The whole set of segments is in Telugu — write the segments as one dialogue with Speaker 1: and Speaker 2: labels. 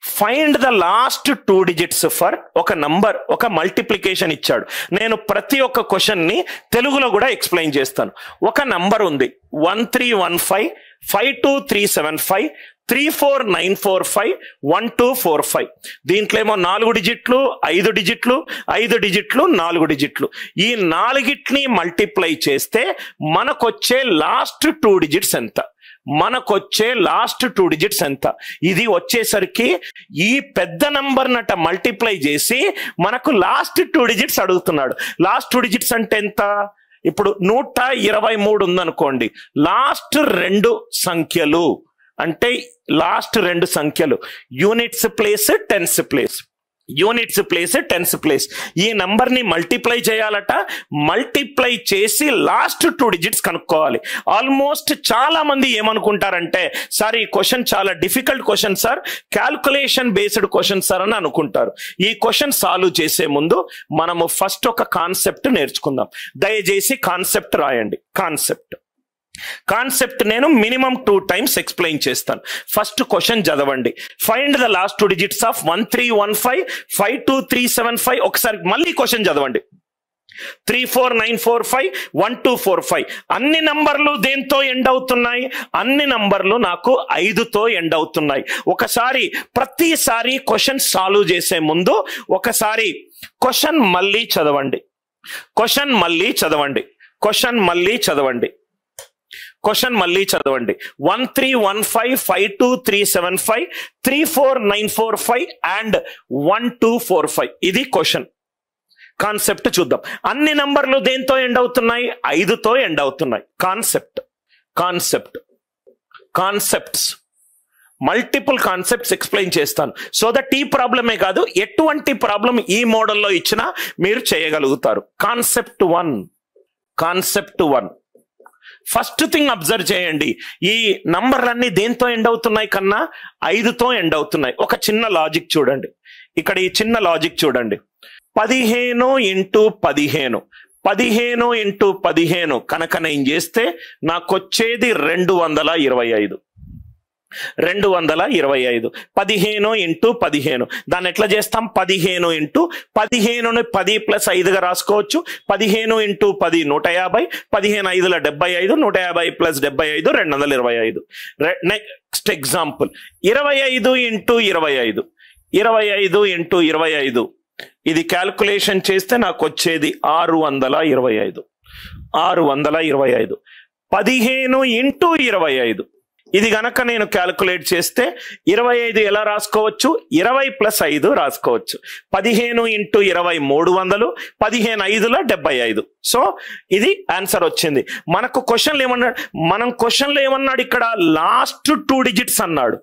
Speaker 1: Find the last 2 digits for ఒక నంబర్, ఒక మల్టిప్లికేషన్ ఇచ్చాడు. నేను ప్రతి ఒక్క క్వశ్చన్ ని తెలుగులో కూడా ఎక్స్ప్లెయిన్ చేస్తాను. ఒక నంబర్ ఉంది 1315 52375 34945 1245. దీంట్లో ఏమో 4 digits 5 digits 5 digits 4 digits. ఈ 4ని మల్టిప్లై చేస్తే మనకొచ్చే లాస్ట్ 2 digits ఎంత? మనకొచ్చే లాస్ట్ 2 digits ఎంత? ఇది వచ్చేసరికి ఈ పెద్ద నంబర్ నట మల్టిప్లై చేసి మనకు లాస్ట్ 2 digits అడుగుతున్నాడు. లాస్ట్ 2 digits అంటే ఎంత? ఇప్పుడు 123 ఉందనుకోండి, లాస్ట్ 2 సంఖ్యలు అంటే లాస్ట్ 2 సంఖ్యలు units place tens place, units place tens place. ఈ నంబర్ ని మల్టిప్లై చేయాలట. మల్టిప్లై చేసి లాస్ట్ 2 digits కనుక్కోవాలి. ఆల్మోస్ట్ చాలా మంది ఏమనుకుంటారంటే, సార్ ఈ క్వశ్చన్ చాలా difficult question sir, calculation based question sir అని అనుకుంటారు. ఈ క్వశ్చన్ సాల్వ్ చేసే ముందు మనము ఫస్ట్ ఒక కాన్సెప్ట్ నేర్చుకుందాం. దయచేసి కాన్సెప్ట్ రాయండి. కాన్సెప్ట్ నేను మినిమం 2 times ఎక్స్ప్లెయిన్ చేస్తాను. ఫస్ట్ క్వశ్చన్ చదవండి. Find the last 2 digits of 1315 52375. ఒకసారి మళ్ళీ క్వశ్చన్ చదవండి. 34945 1245. అన్ని నంబర్లు దేంతో ఎండ్ అవుతున్నాయి? అన్ని నంబర్లు నాకు 5తో ఎండ్ అవుతున్నాయి. ప్రతిసారి క్వశ్చన్ సాల్వ్ చేసే ముందు ఒకసారి క్వశ్చన్ మళ్ళీ చదవండి. 1315 52375 34945 అండ్ 1245. ఇది క్వశ్చన్. కాన్సెప్ట్ చూద్దాం. అన్ని నంబర్లు దేంతో ఎండ్ అవుతున్నాయి? 5తో ఎండ్ అవుతున్నాయి. కాన్సెప్ట్స్ మల్టిపుల్ కాన్సెప్ట్స్ ఎక్స్ప్లెయిన్ చేస్తాను. సో దట్ ఈ ప్రాబ్లమే కాదు, ఎటువంటి ప్రాబ్లం ఈ మోడల్లో ఇచ్చినా మీరు చేయగలుగుతారు. కాన్సెప్ట్ 1. ఫస్ట్ థింగ్ అబ్జర్వ్ చేయండి, ఈ నంబర్లన్నీ దేంతో ఎండ్ అవుతున్నాయి కన్నా? 5తో ఎండ్ అవుతున్నాయి. ఒక చిన్న లాజిక్ చూడండి. ఇక్కడ ఈ చిన్న లాజిక్ చూడండి. 15 × 15 15 × 15 కనుక నేను చేస్తే నాకు వచ్చేది 225. 15 × 15. దాన్ని ఎట్లా చేస్తాం? 15 × 15ను 10 + 5గా రాసుకోవచ్చు. 15 × 10 150, 15 5 75, 150 + 75 225. Next example 25 × 25. 25 × 25 ఇది క్యాల్కులేషన్ చేస్తే నాకు వచ్చేది 625. 15 × 25 ఇది గనక నేను క్యాల్కులేట్ చేస్తే 25 ఎలా రాసుకోవచ్చు? 20 + 5 రాసుకోవచ్చు. 15 × 20 300, 15 5 75. సో ఇది ఆన్సర్ వచ్చింది. మనకు క్వశ్చన్లు ఏమన్నాడు? ఇక్కడ లాస్ట్ 2 digits అన్నాడు.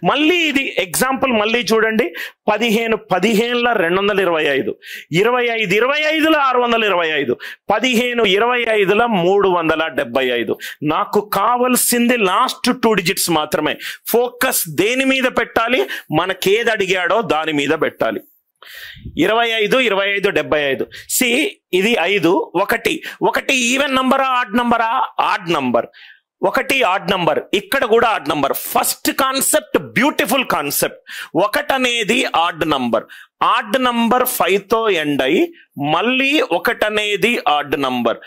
Speaker 1: మళ్ళీ ఇది ఎగ్జాంపుల్ మళ్ళీ చూడండి. 15 15 225, 25 25 625, 15 25 375. నాకు కావలసింది లాస్ట్ 2 digits మాత్రమే. ఫోకస్ దేని మీద పెట్టాలి? మనకేది అడిగాడో దాని మీద పెట్టాలి. 25 25 75. సి ఇది 5 1 ఈవెన్ నంబరా ఆడ్ నంబరా? Odd number. 1 ఆడ్ నంబర్, ఇక్కడ కూడా odd number. First concept beautiful concept. 1 అనేది ఆడ్ నంబర్. 5తో ఎండ్ అయ్యి మళ్ళీ 1 అనేది ఆడ్ నంబర్.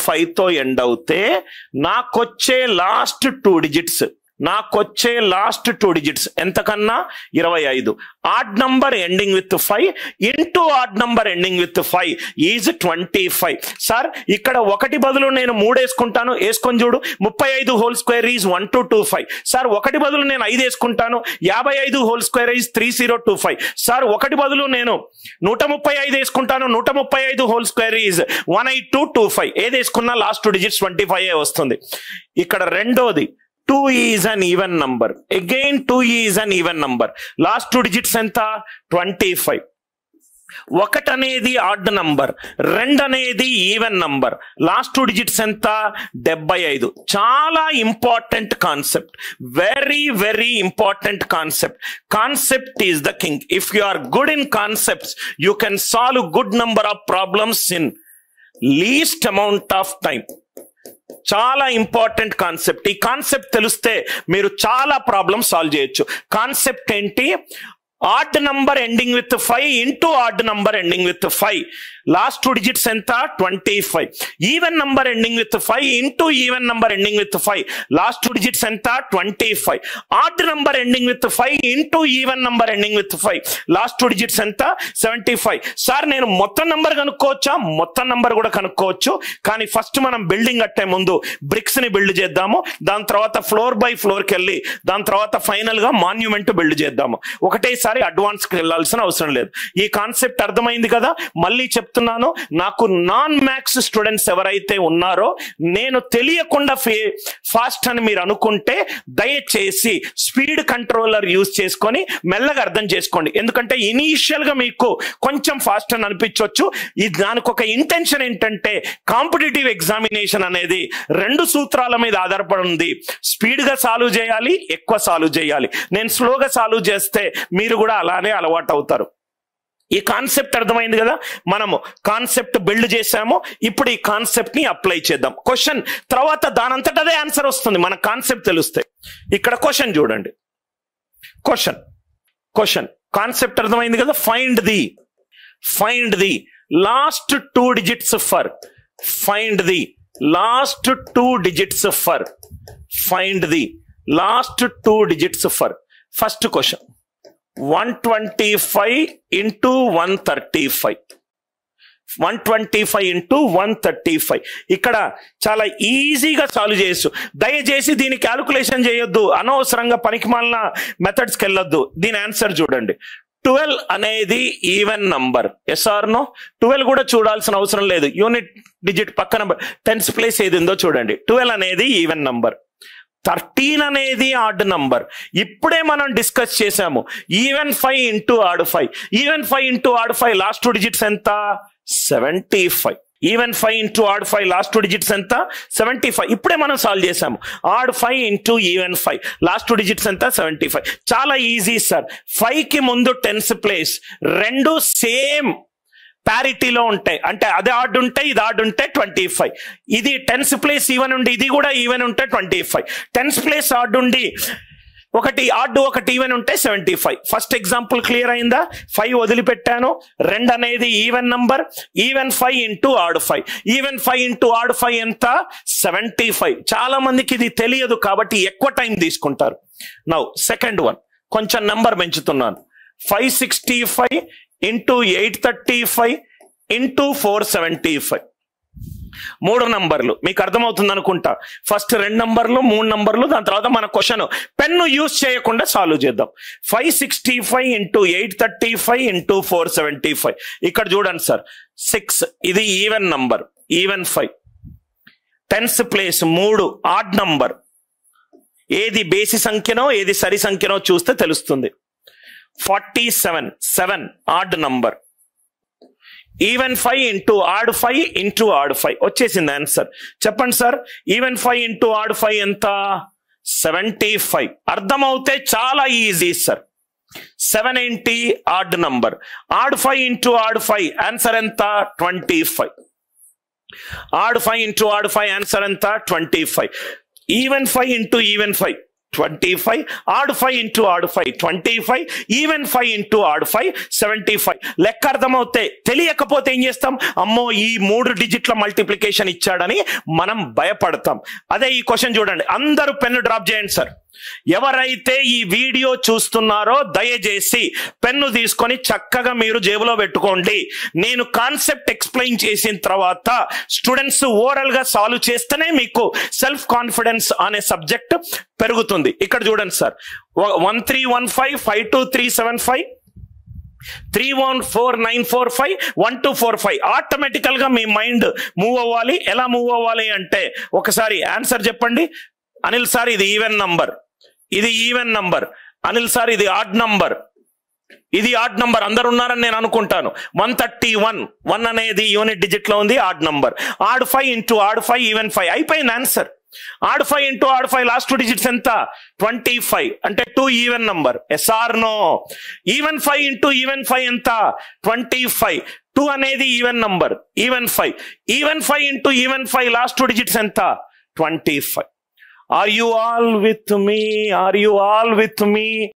Speaker 1: 5తో ఎండ్ అవుతే నాకొచ్చే లాస్ట్ 2 digits ఎంతకన్నా? 25. Odd number ending with 5 into odd number ending with 5 is 25. Sir ఇక్కడ 1 బదులు నేను 3 వేసుకుంటాను, వేసుకొని చూడు. 35² ఈజ్ 1225. సార్ 1 బదులు నేను 5 వేసుకుంటాను, 55² ఈజ్ 3025. సార్ 1 బదులు నేను 135 వేసుకుంటాను, 135² ఈజ్ 18225. ఏది వేసుకున్నా లాస్ట్ 2 digits 25 వస్తుంది. ఇక్కడ రెండోది 2 is an even number. Again 2 is an even number. Last 2 digits ఎంత? 25. 1 అనేది ఆడ్ నంబర్, 2 అనేది ఈవెన్ నంబర్. లాస్ట్ 2 digits ఎంత? 75. చాలా important concept. Very important concept. Concept is the king. If you are good in concepts you can solve good number of problems in least amount of time. చాలా ఇంపార్టెంట్ కాన్సెప్ట్. ఈ కాన్సెప్ట్ తెలిస్తే మీరు చాలా ప్రాబ్లమ్స్ సాల్వ్ చేయొచ్చు. కాన్సెప్ట్ ఏంటి? Odd number ending with 5 into odd number ending with 5. Last 2 digits ఎంత? 25. Even number ending with 5 into even number ending with 5. Last 2 digits ఎంత? 25. Odd number ending with 5 into even number ending with 5. Last 2 digits ఎంత? 75. సార్ నేను మొత్తం నంబర్ కనుక్కోవచ్చా? మొత్తం నంబర్ కూడా కనుక్కోవచ్చు. కానీ ఫస్ట్ మనం బిల్డింగ్ కట్టే ముందు బ్రిక్స్ ని బిల్డ్ చేద్దాము. దాని తర్వాత ఫ్లోర్ బై ఫ్లోర్ కి వెళ్ళి దాని తర్వాత ఫైనల్ గా మాన్యుమెంట్ బిల్డ్ చేద్దాము. ఒకటేసారి అడ్వాన్స్ కి వెళ్ళాల్సిన అవసరం లేదు. ఈ కాన్సెప్ట్ అర్థమైంది కదా? మళ్ళీ చెప్తున్నాను, నాకు నాన్ మ్యాథ్స్ స్టూడెంట్స్ ఎవరైతే ఉన్నారో నేను తెలియకుండా ఫాస్ట్ అని మీరు అనుకుంటే దయచేసి స్పీడ్ కంట్రోలర్ యూజ్ చేసుకొని మెల్లగా అర్థం చేసుకోండి. ఎందుకంటే ఇనీషియల్ గా మీకు కొంచెం ఫాస్ట్ అని అనిపించవచ్చు. దానికి ఒక ఇంటెన్షన్ ఏంటంటే కాంపిటేటివ్ ఎగ్జామినేషన్ అనేది 2 సూత్రాల మీద ఆధారపడి ఉంది. స్పీడ్ గా సాల్వ్ చేయాలి, ఎక్కువ సాల్వ్ చేయాలి. నేను స్లోగా సాల్వ్ చేస్తే మీరు కూడా అలానే అలవాటు అవుతారు. ఈ కాన్సెప్ట్ అర్థమైంది కదా? మనము కాన్సెప్ట్ బిల్డ్ చేసాము. ఇప్పుడు ఈ కాన్సెప్ట్ ని అప్లై చేద్దాం. క్వశ్చన్ తర్వాత దానంతట అదే ఆన్సర్ వస్తుంది మన కాన్సెప్ట్ తెలిస్తే. ఇక్కడ క్వశ్చన్ చూడండి. క్వశ్చన్ కాన్సెప్ట్ అర్థమైంది కదా? Find the last 2 digits for find the last 2 digits for find the last 2 digits for. First question 125 into 135. 125 into 135. ఇక్కడ చాలా ఈజీగా సాల్వ్ చేయొచ్చు. దయచేసి దీని క్యాలిక్యులేషన్ చేయొద్దు, అనవసరంగా పనికిమాలిన మెథడ్స్కి వెళ్ళొద్దు. దీని ఆన్సర్ చూడండి. 12 అనేది even number. Yes or no? 12 కూడా చూడాల్సిన అవసరం లేదు. యూనిట్ డిజిట్ పక్కన 10th ప్లేస్ ఏది ఉందో చూడండి. 12 అనేది ఈవెన్ నంబర్. 13 అనేది ఆడ్ నంబర్. ఇప్పుడే మనం డిస్కస్ చేసాము. Even 5 into odd 5. Even 5 into odd 5 last 2 digits ఎంత? 75. Even 5 into odd 5 last 2 digits ఎంత? 75. ఇప్పుడే మనం సాల్వ్ చేసాము. Odd 5 into even 5 last 2 digits ఎంత? 75. చాలా ఈజీ సార్. 5 కి ముందు 10th ప్లేస్, రెండు సేమ్ ప్యారిటీలో ఉంటాయి. అంటే అదే ఆడ్ ఉంటే ఇది ఆడ్ ఉంటే 25. ఇది 10th ప్లేస్ ఈవెన్ ఉండి ఇది కూడా ఈవెన్ ఉంటే 25. 10th ప్లేస్ ఆడ్ ఉండి ఒకటి ఆడ్ ఒకటి ఈవెన్ ఉంటే 75. ఫస్ట్ ఎగ్జాంపుల్ క్లియర్ అయిందా? 5 వదిలిపెట్టాను. 2 అనేది even number. Even 5 into odd 5. Even 5 into odd 5 ఎంత? 75. చాలా మందికి ఇది తెలియదు కాబట్టి ఎక్కువ టైం తీసుకుంటారు. నౌ సెకండ్ వన్, కొంచెం నంబర్ పెంచుతున్నాను. 565 ఇంటూ 835 ఇంటూ 475. 3 నంబర్లు. మీకు అర్థమవుతుంది అనుకుంటా. ఫస్ట్ 2 నంబర్లు, 3 నంబర్లు, దాని తర్వాత మన క్వశ్చన్ పెన్ను యూజ్ చేయకుండా సాల్వ్ చేద్దాం. 565 ఇంటూ 835 ఇంటూ 475. ఇక్కడ చూడండి సార్, 6 ఇది even number. Even 5 10th place 3 odd number. ఏది బేసి సంఖ్యనో ఏది సరి సంఖ్యనో చూస్తే తెలుస్తుంది. 47 7 odd number. Even 5 into odd 5 into odd 5 వచ్చేసింది ఆన్సర్. చెప్పండి సార్, ఈవెన్ 5 ఇంటూ ఆడ్ 5 ఎంత? 75. అర్థమవుతే చాలా ఈజీ సార్. 7 ఏంటి? Odd number. Odd 5 into odd 5 answer ఎంత? 25. ఆడ్ 5 ఇంటూ ఆడ్ 5 ఆన్సర్ ఎంత? 25. Even 5 into even 5 25. Odd 5 into odd 5 25. Even 5 into odd 5 75. లెక్క అర్థమవుతే, తెలియకపోతే ఏం చేస్తాం? అమ్మో ఈ 3 డిజిట్ల మల్టిప్లికేషన్ ఇచ్చాడని మనం భయపడతాం. అదే ఈ క్వశ్చన్ చూడండి. అందరూ పెన్ను డ్రాప్ చేయండి సార్. ఎవరైతే ఈ వీడియో చూస్తున్నారో దయచేసి పెన్ను తీసుకొని చక్కగా మీరు జేబులో పెట్టుకోండి. నేను కాన్సెప్ట్ ఎక్స్ప్లెయిన్ చేసిన తర్వాత స్టూడెంట్స్ ఓరల్ గా సాల్వ్ చేస్తేనే మీకు సెల్ఫ్ కాన్ఫిడెన్స్ అనే సబ్జెక్ట్ పెరుగుతుంది. ఇక్కడ చూడండి సార్, 1315 52375 314945 1245. ఆటోమేటికల్ గా మీ మైండ్ మూవ్ అవ్వాలి. ఎలా మూవ్ అవ్వాలి అంటే, ఒకసారి ఆన్సర్ చెప్పండి. అనిల్ సార్ ఇది ఈవెన్ నంబర్, ఇది ఈవెన్ నంబర్. అనిల్ సార్ ఇది ఆడ్ నంబర్, ఇది ఆడ్ నంబర్. అందరు ఉన్నారని నేను అనుకుంటాను. 131 1 అనేది యూనిట్ డిజిట్ లో ఉంది, odd number. Odd 5 into odd 5 even 5 అయిపోయింది answer. Odd 5 into odd 5 last 2 digits ఎంత? 25. అంటే 2 even number. Yes or no? Even 5 into even 5 ఎంత? 25. 2 అనేది even number. Even 5. Even 5 into even 5 last 2 digits ఎంత? 25. Are you all with me? Are you all with me?